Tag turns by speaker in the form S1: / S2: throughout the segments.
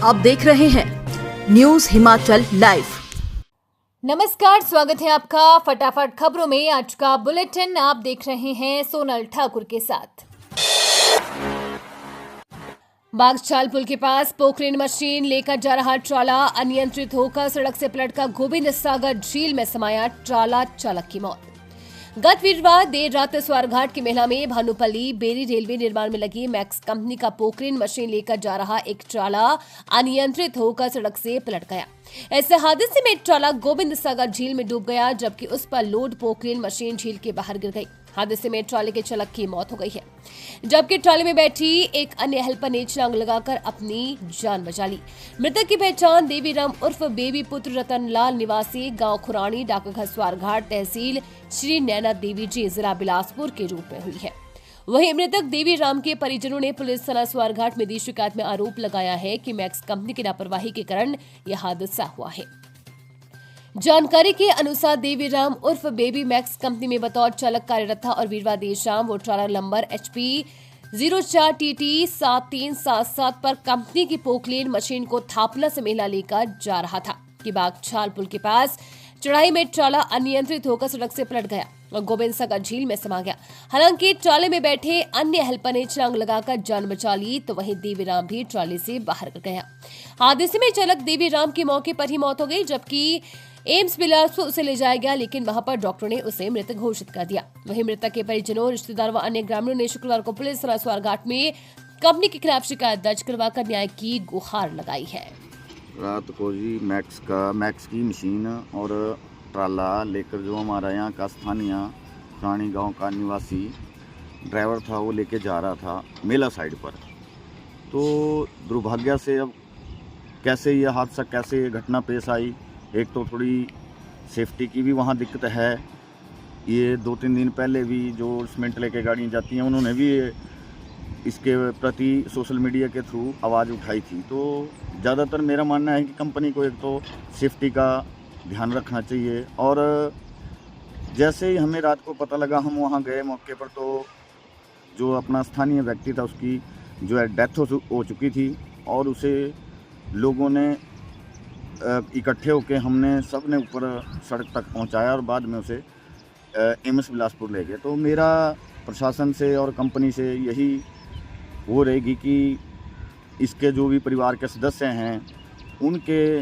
S1: आप देख रहे हैं न्यूज हिमाचल लाइव।
S2: नमस्कार, स्वागत है आपका फटाफट खबरों में। आज का बुलेटिन आप देख रहे हैं सोनल ठाकुर के साथ। बागचाल पुल के पास पोकलेन मशीन लेकर जा रहा ट्राला अनियंत्रित होकर सड़क से पलटकर गोविंद सागर झील में समाया। ट्राला चालक की मौत। गत वीरवार देर रात स्वारघाट की मेला में भानुपल्ली बेरी रेलवे निर्माण में लगी मैक्स कंपनी का पोकलेन मशीन लेकर जा रहा एक ट्राला अनियंत्रित होकर सड़क से पलट गया। ऐसे हादसे में ट्राला गोविंद सागर झील में डूब गया, जबकि उस पर लोड पोकलेन मशीन झील के बाहर गिर गई। हादसे में ट्राले के चालक की मौत हो गई है, जबकि ट्राले में बैठी एक अन्य हेल्पर ने छलांग लगाकर अपनी जान बचा ली। मृतक की पहचान देवीराम उर्फ बेबी पुत्र रतनलाल निवासी गांव खुरानी डाकघर स्वारघाट तहसील श्री नैना देवी जी जिला बिलासपुर के रूप में हुई है। वहीं मृतक देवीराम के परिजनों ने पुलिस थाना स्वारघाट में दी शिकायत में आरोप लगाया है कि मैक्स कंपनी की लापरवाही के कारण यह हादसा हुआ है। जानकारी के अनुसार देवीराम उर्फ बेबी मैक्स कंपनी में बतौर चालक कार्यरत था और वीरवार देर शाम वो ट्राला नंबर HP 04TT 7377 पर कंपनी की पोकलेन मशीन को थापना से मेला लेकर जा रहा था कि बागचाल पुल के पास चढ़ाई में ट्राला अनियंत्रित होकर सड़क से पलट गया और गोविंद सागर झील में समा गया। हालांकि ट्राले में बैठे अन्य हेल्पर ने छलांग लगाकर जान बचा ली, तो वहीं देवीराम भी ट्राले से बाहर गया। हादसे में चालक देवीराम की मौके पर ही मौत हो गई, जबकि एम्स बिलासपुर उसे ले जाया गया, लेकिन वहां पर डॉक्टरों ने उसे मृत घोषित कर दिया। वहीं मृतक के परिजनों, रिश्तेदार व अन्य ग्रामीणों ने शुक्रवार को पुलिस थाना स्वारघाट में कंपनी के खिलाफ शिकायत दर्ज करवाकर न्याय की गुहार लगाई है।
S3: रात को जी मैक्स की मशीन और ट्राला लेकर जो हमारा यहाँ का स्थानीय पुरानी गांव का निवासी ड्राइवर था, वो लेके जा रहा था मेला साइड पर। तो दुर्भाग्य से अब कैसे ये हादसा, कैसे ये घटना पेश आई, एक तो थोड़ी सेफ्टी की भी वहाँ दिक्कत है। ये 2-3 दिन पहले भी जो सीमेंट लेके गाड़ियाँ जाती हैं, उन्होंने भी इसके प्रति सोशल मीडिया के थ्रू आवाज़ उठाई थी। तो ज़्यादातर मेरा मानना है कि कंपनी को एक तो सेफ्टी का ध्यान रखना चाहिए। और जैसे ही हमें रात को पता लगा, हम वहाँ गए मौके पर, तो जो अपना स्थानीय व्यक्ति था उसकी जो है डेथ हो चुकी थी और उसे लोगों ने इकट्ठे होकर हमने सब ने ऊपर सड़क तक पहुंचाया और बाद में उसे एम्स बिलासपुर ले गए। तो मेरा प्रशासन से और कंपनी से यही वो रहेगी कि इसके जो भी परिवार के सदस्य हैं, उनके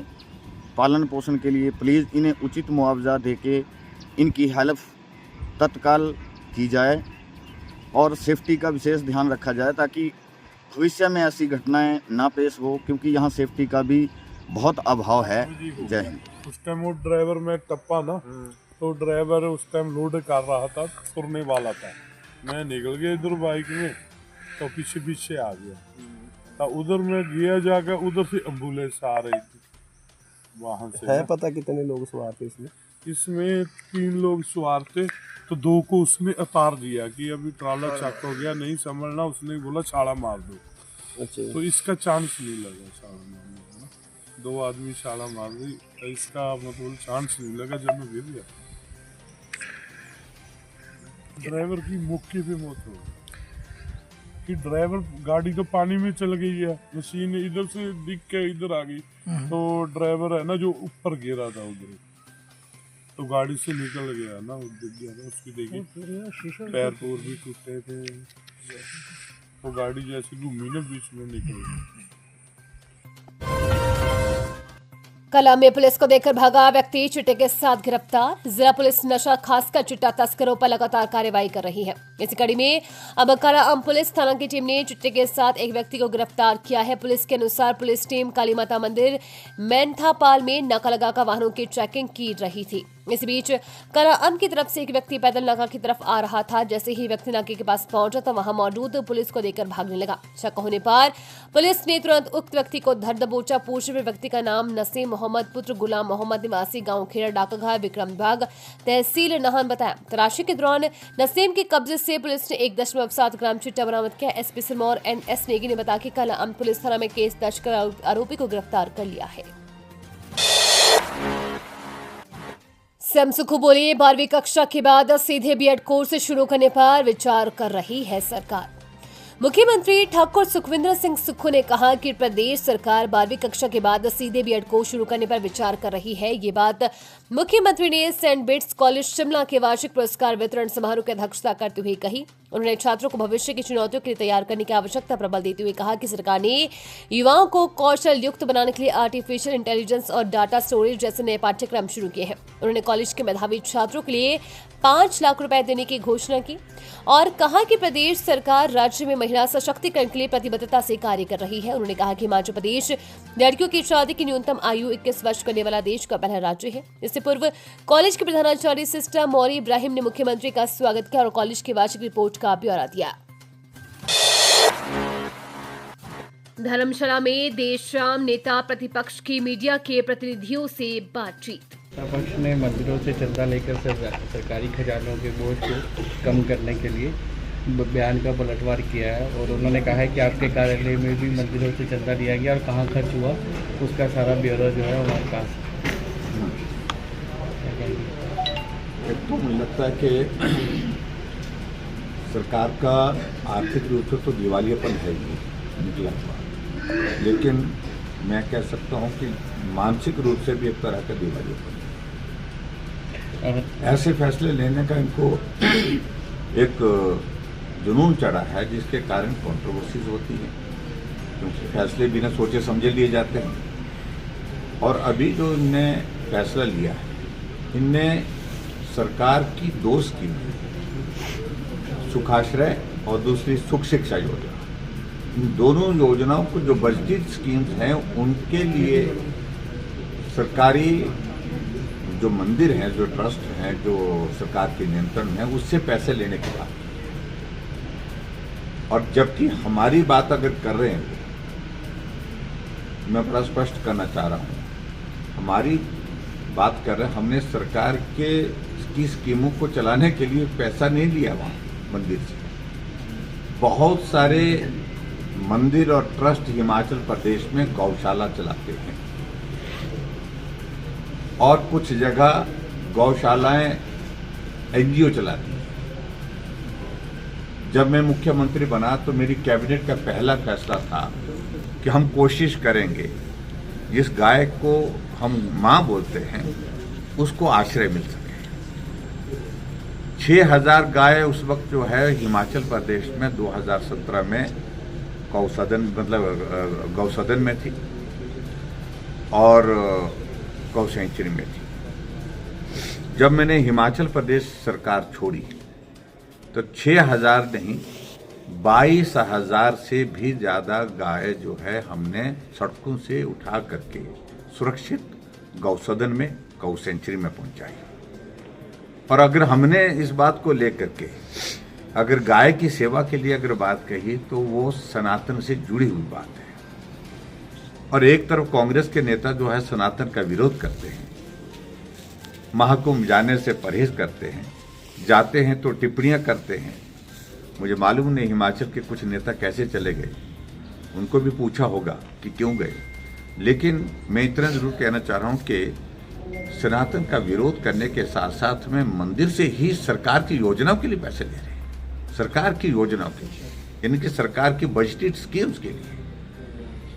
S3: पालन पोषण के लिए प्लीज़ इन्हें उचित मुआवजा देके इनकी हेल्प तत्काल की जाए और सेफ्टी का विशेष ध्यान रखा जाए, ताकि भविष्य में ऐसी घटनाएं ना पेश हो, क्योंकि यहाँ सेफ्टी का भी बहुत अभाव है। जय हिंद।
S4: उस टाइम वो ड्राइवर में टप्पा ना, तो ड्राइवर उस टाइम लोड कर रहा था, तुरने वाला था। मैं निकल गया इधर बाइक में, तो पीछे पीछे आ गया। तो उधर में गया जाकर, उधर से एम्बुलेंस आ रही थी वाहन से।
S5: है पता कितने लोग सवार थे इसमें?
S4: इसमें 3 लोग सवार थे, तो 2 को उसने उतार दिया कि अभी ट्राला चक हो गया, नहीं संभलना। उसने बोला छाला मार दो।
S5: अच्छा।
S4: तो इसका चांस नहीं लगा छाला मारने का। 2 आदमी छाला मार दी, तो इसका मतलब चांस नहीं लगा जब मैं गिर गया। ड्राइवर की मौके पे मौत हो गई कि ड्राइवर गाड़ी तो पानी में चल गई है, मशीन इधर से दिख के इधर आ गई। तो ड्राइवर है ना जो ऊपर गिरा था उधर, तो गाड़ी से निकल गया ना, वो दिख गया ना, उसकी देखी पैर पूर भी टूटे थे। वो गाड़ी जैसे घूमी ना, बीच में निकल गई।
S2: कला में पुलिस को देखकर भागा व्यक्ति चिट्टे के साथ गिरफ्तार। जिला पुलिस नशा खासकर चिट्टा तस्करों पर लगातार कार्रवाई कर रही है। इसी कड़ी में अब कलाअम पुलिस थाना की टीम ने चिट्टे के साथ एक व्यक्ति को गिरफ्तार किया है। पुलिस के अनुसार पुलिस टीम काली माता मंदिर मैनथापाल में नाका लगाकर वाहनों की ट्रैकिंग की रही थी। इस बीच कलाअम की तरफ से एक व्यक्ति पैदल नाका की तरफ आ रहा था। जैसे ही व्यक्ति नाके के पास पहुंचा तो वहां मौजूद पुलिस को देखकर भागने लगा। शक होने पर पुलिस ने तुरंत उक्त व्यक्ति को धर दबोचा। पूछे हुए व्यक्ति का नाम नसीम मोहम्मद पुत्र गुलाम मोहम्मद निवासी गांव खेड़ा डाकघर विक्रमबाग तहसील नाहन बताया। तलाशी के दौरान नसीम के कब्जे से पुलिस ने 1.7 ग्राम चिट्टा बरामद किया। एसपी सिरमौर NS नेगी ने बताया कि कलाअम पुलिस थाना में केस दर्ज कर आरोपी को गिरफ्तार कर लिया है। सीएम सुक्खू बोले 12वीं कक्षा के बाद सीधे B.Ed कोर्स शुरू करने पर विचार कर रही है सरकार। मुख्यमंत्री ठाकुर सुखविंदर सिंह सुक्खू ने कहा कि प्रदेश सरकार 12वीं कक्षा के बाद सीधे बीएड को शुरू करने पर विचार कर रही है। ये बात मुख्यमंत्री ने सेंट बिट्स कॉलेज शिमला के वार्षिक पुरस्कार वितरण समारोह की अध्यक्षता करते हुए कही। उन्होंने छात्रों को भविष्य की चुनौतियों के लिए तैयार करने की आवश्यकता पर बल देते हुए कहा कि सरकार ने युवाओं को कौशल युक्त बनाने के लिए आर्टिफिशियल इंटेलिजेंस और डाटा स्टोरेज जैसे नए पाठ्यक्रम शुरू किए हैं। उन्होंने कॉलेज के मेधावी छात्रों के लिए 5 लाख रुपए देने की घोषणा की और कहा कि प्रदेश सरकार राज्य में महिला सशक्तिकरण के लिए प्रतिबद्धता से कार्य कर रही है। उन्होंने कहा कि हिमाचल प्रदेश लड़कियों की शादी की न्यूनतम आयु 21 वर्ष करने वाला देश का पहला राज्य है। इससे पूर्व कॉलेज के प्रधानाचार्य सिस्टर मौरी इब्राहिम ने मुख्यमंत्री का स्वागत किया और कॉलेज की वार्षिक रिपोर्ट का ब्यौरा दिया। धर्मशाला में देर शाम नेता प्रतिपक्ष की मीडिया के प्रतिनिधियों से बातचीत।
S6: पक्ष ने मंदिरों से चंदा लेकर सरकारी खजानों के बोझ को कम करने के लिए बयान का पलटवार किया है और उन्होंने कहा है कि आपके कार्यालय में भी मंदिरों से चंदा लिया गया और कहाँ खर्च हुआ उसका सारा ब्यौरा जो है हमारे पास।
S7: एक तो मुझे लगता है कि सरकार का आर्थिक रूप से तो दिवालियापन है ही निकला हुआ, लेकिन मैं कह सकता हूँ कि मानसिक रूप से भी एक तरह का दिवालियापन। ऐसे फैसले लेने का इनको एक जुनून चढ़ा है जिसके कारण कंट्रोवर्सीज होती हैं, क्योंकि फैसले बिना सोचे समझे लिए जाते हैं। और अभी जो इनने फैसला लिया है, इनने सरकार की 2 स्कीमें, सुखाश्रय और दूसरी सुख शिक्षा योजना, इन दोनों योजनाओं को जो बजटेड स्कीम्स हैं उनके लिए सरकारी जो मंदिर हैं, जो ट्रस्ट हैं, जो सरकार के नियंत्रण में है, उससे पैसे लेने की बात। और जबकि हमारी बात अगर कर रहे हैं, मैं बड़ा स्पष्ट करना चाह रहा हूं, हमारी बात कर रहे हैं, हमने सरकार की स्कीमों को चलाने के लिए पैसा नहीं लिया वहां मंदिर से। बहुत सारे मंदिर और ट्रस्ट हिमाचल प्रदेश में गौशाला चलाते हैं और कुछ जगह गौशालाएं एनजीओ चलाती हैं। जब मैं मुख्यमंत्री बना तो मेरी कैबिनेट का पहला फैसला था कि हम कोशिश करेंगे जिस गाय को हम मां बोलते हैं उसको आश्रय मिल सके। 6000 गाय उस वक्त जो है हिमाचल प्रदेश में 2017 में गौसदन में थी और गौ सेंचुरी में थी। जब मैंने हिमाचल प्रदेश सरकार छोड़ी तो 6000 नहीं 22,000 से भी ज़्यादा गाय जो है हमने सड़कों से उठा करके सुरक्षित गौसदन में गौ सेंचुरी में पहुंचाई। और अगर हमने इस बात को लेकर के अगर गाय की सेवा के लिए अगर बात कही तो वो सनातन से जुड़ी हुई बात है। और एक तरफ कांग्रेस के नेता जो है सनातन का विरोध करते हैं, महाकुंभ जाने से परहेज करते हैं, जाते हैं तो टिप्पणियां करते हैं। मुझे मालूम नहीं हिमाचल के कुछ नेता कैसे चले गए, उनको भी पूछा होगा कि क्यों गए। लेकिन मैं इतना जरूर कहना चाह रहा हूं कि सनातन का विरोध करने के साथ साथ में मंदिर से ही सरकार की योजनाओं के लिए पैसे ले रहे हैं, सरकार की योजनाओं के लिए, यानी कि सरकार की बजटेड स्कीम्स के लिए।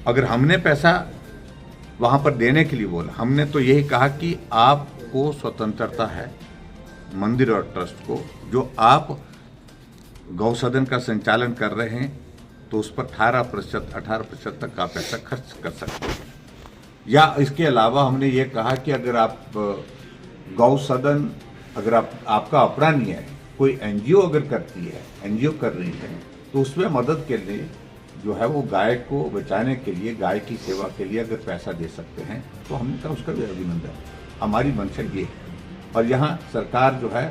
S7: अगर हमने पैसा वहां पर देने के लिए बोला, हमने तो यही कहा कि आपको स्वतंत्रता है मंदिर और ट्रस्ट को, जो आप गौसदन का संचालन कर रहे हैं तो उस पर 18% तक का पैसा खर्च कर सकते हैं। या इसके अलावा हमने ये कहा कि अगर आप गौसदन अगर आपका अपना नहीं है, कोई एनजीओ अगर करती है, एनजीओ कर रही है, तो उसमें मदद के लिए जो है वो गाय को बचाने के लिए, गाय की सेवा के लिए अगर पैसा दे सकते हैं तो हमने कहा उसका भी अभिनंदन। हमारी मंशा ये है। और यहाँ सरकार जो है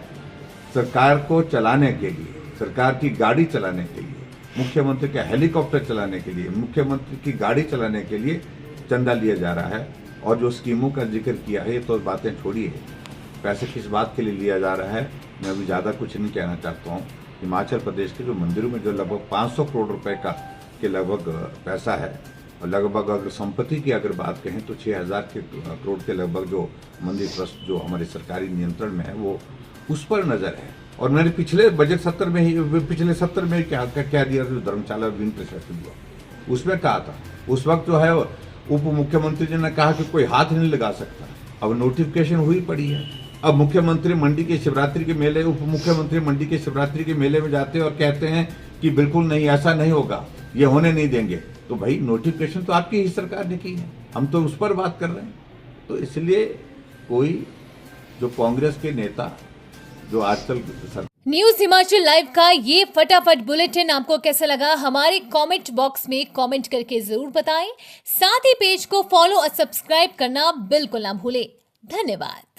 S7: सरकार को चलाने के लिए, सरकार की गाड़ी चलाने के लिए, मुख्यमंत्री का हेलीकॉप्टर चलाने के लिए, मुख्यमंत्री की गाड़ी चलाने के लिए चंदा लिया जा रहा है। और जो स्कीमों का जिक्र किया है तो बातें छोड़िए, पैसे किस बात के लिए लिया जा रहा है मैं अभी ज़्यादा कुछ नहीं कहना चाहता हूँ। हिमाचल प्रदेश के जो मंदिरों में जो लगभग 500 करोड़ रुपए का के लगभग पैसा है, और लगभग अगर संपत्ति की अगर बात कहें तो 6000 करोड़ के लगभग जो मंदिर ट्रस्ट जो हमारे सरकारी नियंत्रण में है वो उस पर नज़र है। और मैंने पिछले बजट सत्र में ही पिछले सत्र में क्या दिया था, धर्मशाला विभिन्न प्रशासन हुआ उसमें कहा था। उस वक्त जो है उप मुख्यमंत्री जी ने कहा कि कोई हाथ नहीं लगा सकता। अब नोटिफिकेशन हुई पड़ी है। अब मुख्यमंत्री मंडी के शिवरात्रि के मेले, उप मुख्यमंत्री मंडी के शिवरात्रि के मेले में जाते हैं और कहते हैं कि बिल्कुल नहीं, ऐसा नहीं होगा, ये होने नहीं देंगे। तो भाई नोटिफिकेशन तो आपकी ही सरकार ने की है, हम तो उस पर बात कर रहे हैं। तो इसलिए कोई जो कांग्रेस के नेता जो आजकल
S2: न्यूज हिमाचल लाइव का ये फटाफट बुलेटिन आपको कैसा लगा हमारे कमेंट बॉक्स में कमेंट करके जरूर बताएं। साथ ही पेज को फॉलो और सब्सक्राइब करना बिल्कुल ना भूलें। धन्यवाद।